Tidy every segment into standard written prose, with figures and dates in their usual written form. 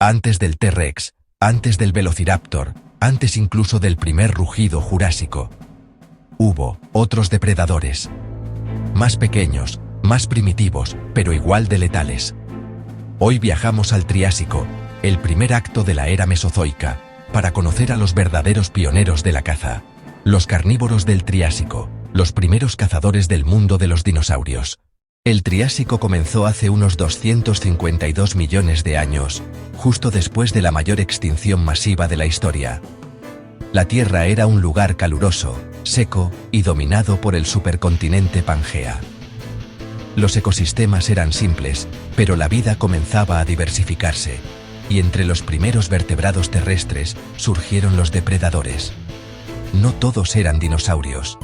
Antes del T-Rex, antes del Velociraptor, antes incluso del primer rugido jurásico. Hubo otros depredadores. Más pequeños, más primitivos, pero igual de letales. Hoy viajamos al Triásico, el primer acto de la era mesozoica, para conocer a los verdaderos pioneros de la caza. Los carnívoros del Triásico, los primeros cazadores del mundo de los dinosaurios. El Triásico comenzó hace unos 252 millones de años, justo después de la mayor extinción masiva de la historia. La Tierra era un lugar caluroso, seco y dominado por el supercontinente Pangea. Los ecosistemas eran simples, pero la vida comenzaba a diversificarse, y entre los primeros vertebrados terrestres surgieron los depredadores. No todos eran dinosaurios.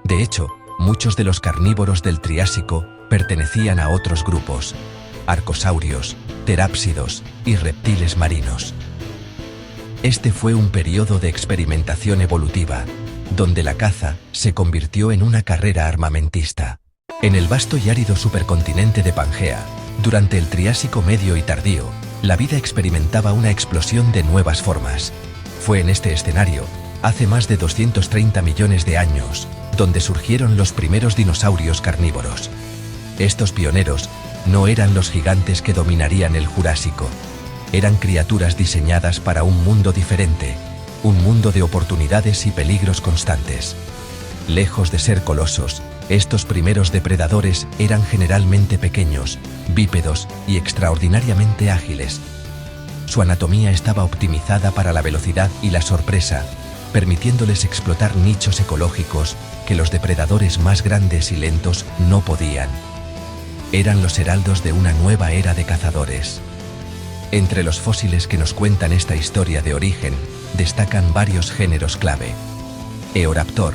De hecho, muchos de los carnívoros del Triásico pertenecían a otros grupos: arcosaurios, terápsidos y reptiles marinos. Este fue un periodo de experimentación evolutiva, donde la caza se convirtió en una carrera armamentista. En el vasto y árido supercontinente de Pangea, durante el Triásico medio y tardío, la vida experimentaba una explosión de nuevas formas. Fue en este escenario, hace más de 230 millones de años, donde surgieron los primeros dinosaurios carnívoros. Estos pioneros no eran los gigantes que dominarían el Jurásico. Eran criaturas diseñadas para un mundo diferente, un mundo de oportunidades y peligros constantes. Lejos de ser colosos, estos primeros depredadores eran generalmente pequeños, bípedos y extraordinariamente ágiles. Su anatomía estaba optimizada para la velocidad y la sorpresa, permitiéndoles explotar nichos ecológicos que los depredadores más grandes y lentos no podían. Eran los heraldos de una nueva era de cazadores. Entre los fósiles que nos cuentan esta historia de origen, destacan varios géneros clave. Eoraptor.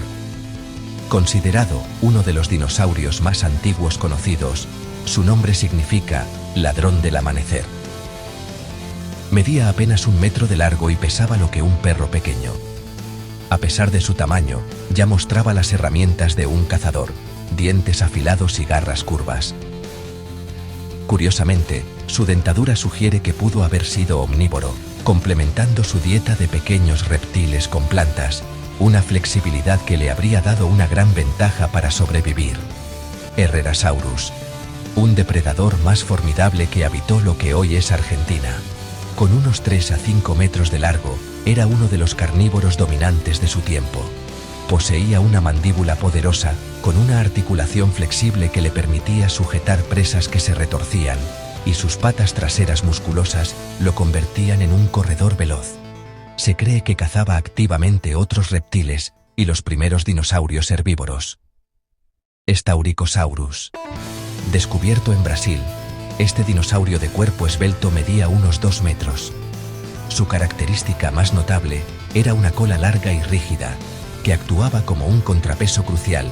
Considerado uno de los dinosaurios más antiguos conocidos, su nombre significa ladrón del amanecer. Medía apenas 1 metro de largo y pesaba lo que un perro pequeño. A pesar de su tamaño, ya mostraba las herramientas de un cazador: dientes afilados y garras curvas. Curiosamente, su dentadura sugiere que pudo haber sido omnívoro, complementando su dieta de pequeños reptiles con plantas, una flexibilidad que le habría dado una gran ventaja para sobrevivir. Herrerasaurus, un depredador más formidable que habitó lo que hoy es Argentina. Con unos 3 a 5 metros de largo, era uno de los carnívoros dominantes de su tiempo. Poseía una mandíbula poderosa, con una articulación flexible que le permitía sujetar presas que se retorcían, y sus patas traseras musculosas lo convertían en un corredor veloz. Se cree que cazaba activamente otros reptiles y los primeros dinosaurios herbívoros. Staurikosaurus. Descubierto en Brasil, este dinosaurio de cuerpo esbelto medía unos 2 metros. Su característica más notable era una cola larga y rígida, que actuaba como un contrapeso crucial,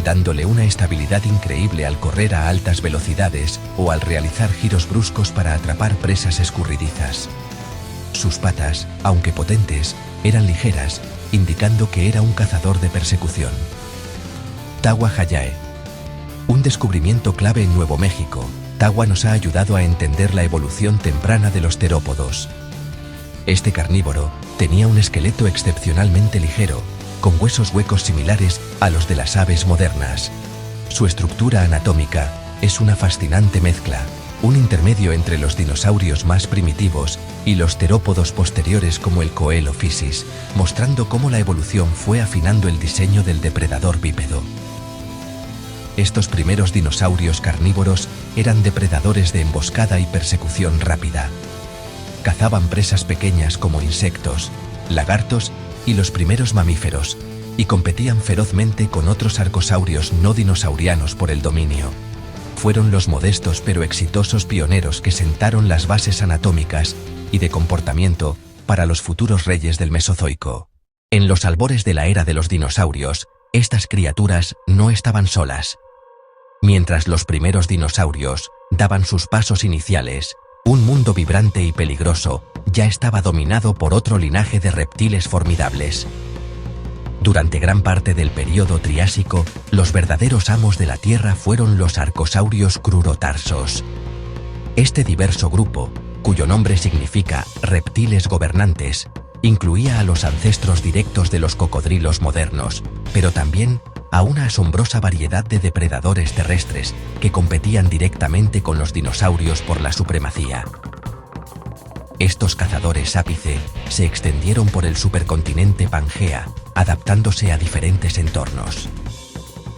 dándole una estabilidad increíble al correr a altas velocidades o al realizar giros bruscos para atrapar presas escurridizas. Sus patas, aunque potentes, eran ligeras, indicando que era un cazador de persecución. Tagua Hayae. Un descubrimiento clave en Nuevo México, Tagua nos ha ayudado a entender la evolución temprana de los terópodos. Este carnívoro tenía un esqueleto excepcionalmente ligero, con huesos huecos similares a los de las aves modernas. Su estructura anatómica es una fascinante mezcla, un intermedio entre los dinosaurios más primitivos y los terópodos posteriores como el Coelophysis, mostrando cómo la evolución fue afinando el diseño del depredador bípedo. Estos primeros dinosaurios carnívoros eran depredadores de emboscada y persecución rápida. Cazaban presas pequeñas como insectos, lagartos y los primeros mamíferos, y competían ferozmente con otros arcosaurios no dinosaurianos por el dominio. Fueron los modestos pero exitosos pioneros que sentaron las bases anatómicas y de comportamiento para los futuros reyes del Mesozoico. En los albores de la era de los dinosaurios, estas criaturas no estaban solas. Mientras los primeros dinosaurios daban sus pasos iniciales, un mundo vibrante y peligroso ya estaba dominado por otro linaje de reptiles formidables. Durante gran parte del período Triásico, los verdaderos amos de la Tierra fueron los arcosaurios crurotarsos. Este diverso grupo cuyo nombre significa reptiles gobernantes, incluía a los ancestros directos de los cocodrilos modernos, pero también a una asombrosa variedad de depredadores terrestres que competían directamente con los dinosaurios por la supremacía. Estos cazadores ápice se extendieron por el supercontinente Pangea, adaptándose a diferentes entornos.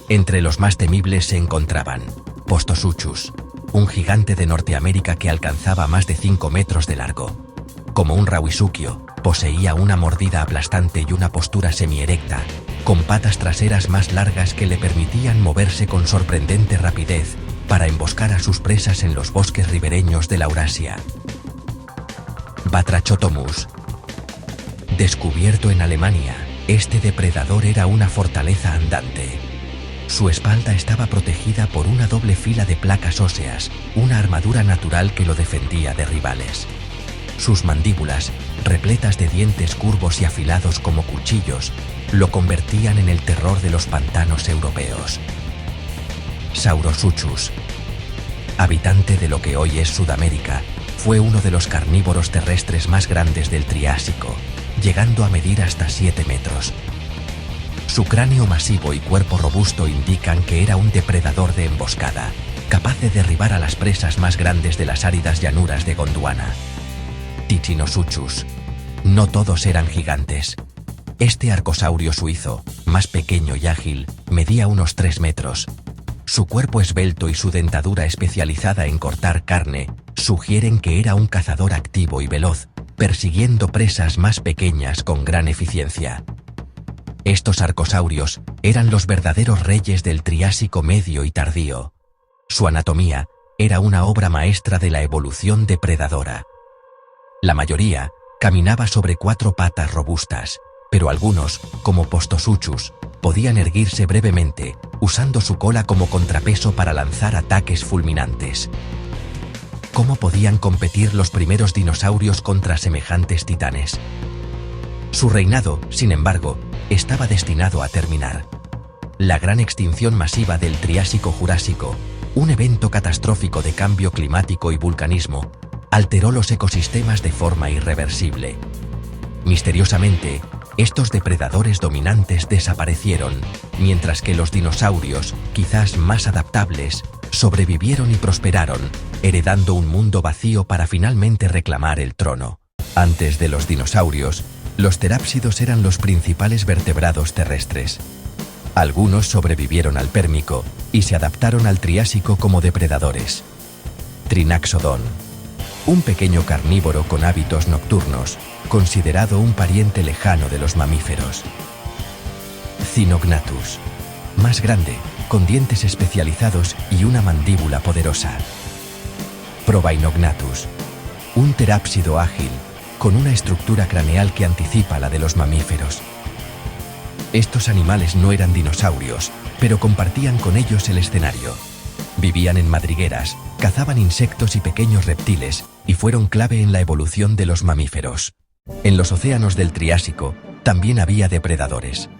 Entre los más temibles se encontraban Postosuchus, un gigante de Norteamérica que alcanzaba más de 5 metros de largo. Como un rauisuquio, poseía una mordida aplastante y una postura semierecta, con patas traseras más largas que le permitían moverse con sorprendente rapidez para emboscar a sus presas en los bosques ribereños de la Eurasia. Batrachotomus. Descubierto en Alemania, este depredador era una fortaleza andante. Su espalda estaba protegida por una doble fila de placas óseas, una armadura natural que lo defendía de rivales. Sus mandíbulas, repletas de dientes curvos y afilados como cuchillos, lo convertían en el terror de los pantanos europeos. Saurosuchus. Habitante de lo que hoy es Sudamérica, fue uno de los carnívoros terrestres más grandes del Triásico, llegando a medir hasta 7 metros. Su cráneo masivo y cuerpo robusto indican que era un depredador de emboscada, capaz de derribar a las presas más grandes de las áridas llanuras de Gondwana. Ticinosuchus. No todos eran gigantes. Este arcosaurio suizo, más pequeño y ágil, medía unos 3 metros. Su cuerpo esbelto y su dentadura especializada en cortar carne sugieren que era un cazador activo y veloz, persiguiendo presas más pequeñas con gran eficiencia. Estos arcosaurios eran los verdaderos reyes del Triásico medio y tardío. Su anatomía era una obra maestra de la evolución depredadora. La mayoría caminaba sobre 4 patas robustas, pero algunos, como Postosuchus, podían erguirse brevemente, usando su cola como contrapeso para lanzar ataques fulminantes. ¿Cómo podían competir los primeros dinosaurios contra semejantes titanes? Su reinado, sin embargo, estaba destinado a terminar. La gran extinción masiva del Triásico-Jurásico, un evento catastrófico de cambio climático y vulcanismo, alteró los ecosistemas de forma irreversible. Misteriosamente, estos depredadores dominantes desaparecieron, mientras que los dinosaurios, quizás más adaptables, sobrevivieron y prosperaron, heredando un mundo vacío para finalmente reclamar el trono. Antes de los dinosaurios, los terápsidos eran los principales vertebrados terrestres. Algunos sobrevivieron al Pérmico y se adaptaron al Triásico como depredadores. Trinaxodon. Un pequeño carnívoro con hábitos nocturnos, considerado un pariente lejano de los mamíferos. Cynognathus. Más grande, con dientes especializados y una mandíbula poderosa. Probainognathus. Un terápsido ágil, con una estructura craneal que anticipa la de los mamíferos. Estos animales no eran dinosaurios, pero compartían con ellos el escenario. Vivían en madrigueras, cazaban insectos y pequeños reptiles, y fueron clave en la evolución de los mamíferos. En los océanos del Triásico también había depredadores.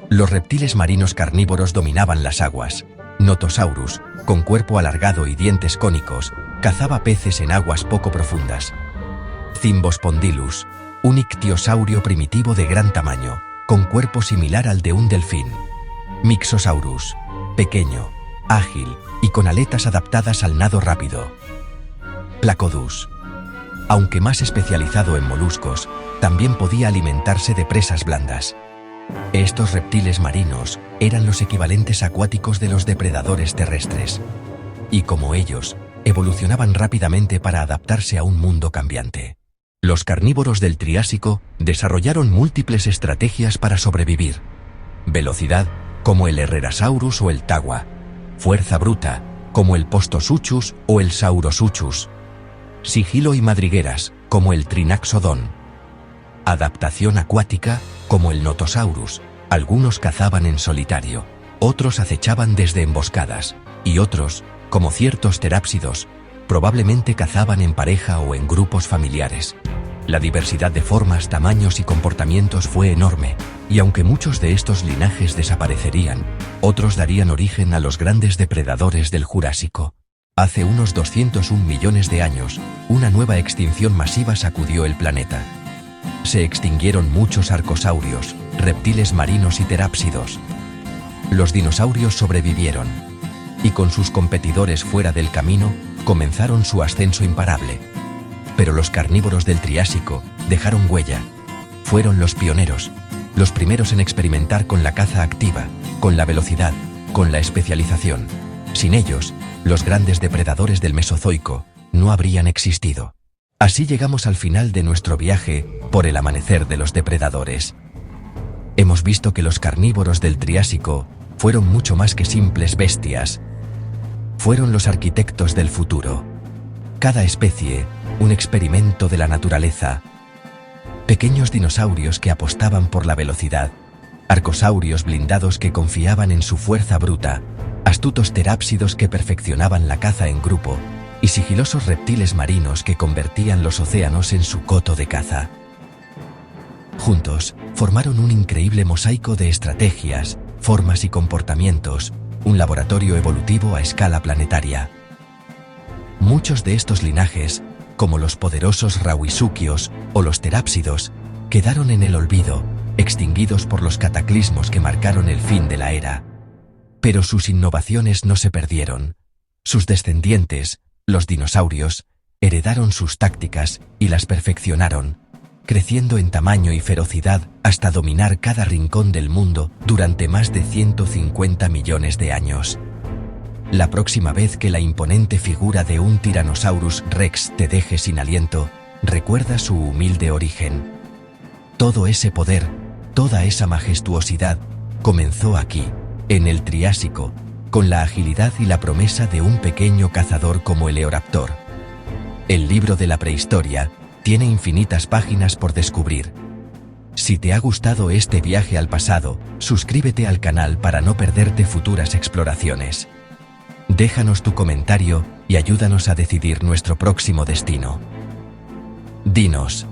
Los reptiles marinos carnívoros dominaban las aguas. Notosaurus, con cuerpo alargado y dientes cónicos, cazaba peces en aguas poco profundas. Cymbospondylus, un ictiosaurio primitivo de gran tamaño, con cuerpo similar al de un delfín. Mixosaurus, pequeño, ágil y con aletas adaptadas al nado rápido. Placodus. Aunque más especializado en moluscos, también podía alimentarse de presas blandas. Estos reptiles marinos eran los equivalentes acuáticos de los depredadores terrestres. Y como ellos, evolucionaban rápidamente para adaptarse a un mundo cambiante. Los carnívoros del Triásico desarrollaron múltiples estrategias para sobrevivir. Velocidad, como el Herrerasaurus o el Tagua. Fuerza bruta, como el Postosuchus o el Saurosuchus. Sigilo y madrigueras, como el Trinaxodon. Adaptación acuática, como el Notosaurus. Algunos cazaban en solitario, otros acechaban desde emboscadas, y otros, como ciertos terápsidos, probablemente cazaban en pareja o en grupos familiares. La diversidad de formas, tamaños y comportamientos fue enorme, y aunque muchos de estos linajes desaparecerían, otros darían origen a los grandes depredadores del Jurásico. Hace unos 201 millones de años, una nueva extinción masiva sacudió el planeta. Se extinguieron muchos arcosaurios, reptiles marinos y terápsidos. Los dinosaurios sobrevivieron, y con sus competidores fuera del camino, comenzaron su ascenso imparable. Pero los carnívoros del Triásico dejaron huella. Fueron los pioneros, los primeros en experimentar con la caza activa, con la velocidad, con la especialización. Sin ellos, los grandes depredadores del Mesozoico no habrían existido. Así llegamos al final de nuestro viaje por el amanecer de los depredadores. Hemos visto que los carnívoros del Triásico fueron mucho más que simples bestias. Fueron los arquitectos del futuro. Cada especie, un experimento de la naturaleza. Pequeños dinosaurios que apostaban por la velocidad, arcosaurios blindados que confiaban en su fuerza bruta, astutos terápsidos que perfeccionaban la caza en grupo, y sigilosos reptiles marinos que convertían los océanos en su coto de caza. Juntos, formaron un increíble mosaico de estrategias, formas y comportamientos, un laboratorio evolutivo a escala planetaria. Muchos de estos linajes, como los poderosos rauisuquios o los terápsidos, quedaron en el olvido, extinguidos por los cataclismos que marcaron el fin de la era. Pero sus innovaciones no se perdieron. Sus descendientes, los dinosaurios, heredaron sus tácticas y las perfeccionaron, creciendo en tamaño y ferocidad hasta dominar cada rincón del mundo durante más de 150 millones de años. La próxima vez que la imponente figura de un Tyrannosaurus Rex te deje sin aliento, recuerda su humilde origen. Todo ese poder, toda esa majestuosidad, comenzó aquí, en el Triásico, con la agilidad y la promesa de un pequeño cazador como el Eoraptor. El libro de la prehistoria tiene infinitas páginas por descubrir. Si te ha gustado este viaje al pasado, suscríbete al canal para no perderte futuras exploraciones. Déjanos tu comentario y ayúdanos a decidir nuestro próximo destino. Dinos,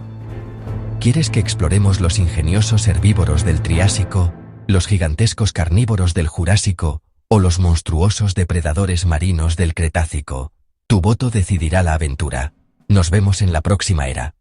¿quieres que exploremos los ingeniosos herbívoros del Triásico, los gigantescos carnívoros del Jurásico o los monstruosos depredadores marinos del Cretácico? Tu voto decidirá la aventura. Nos vemos en la próxima era.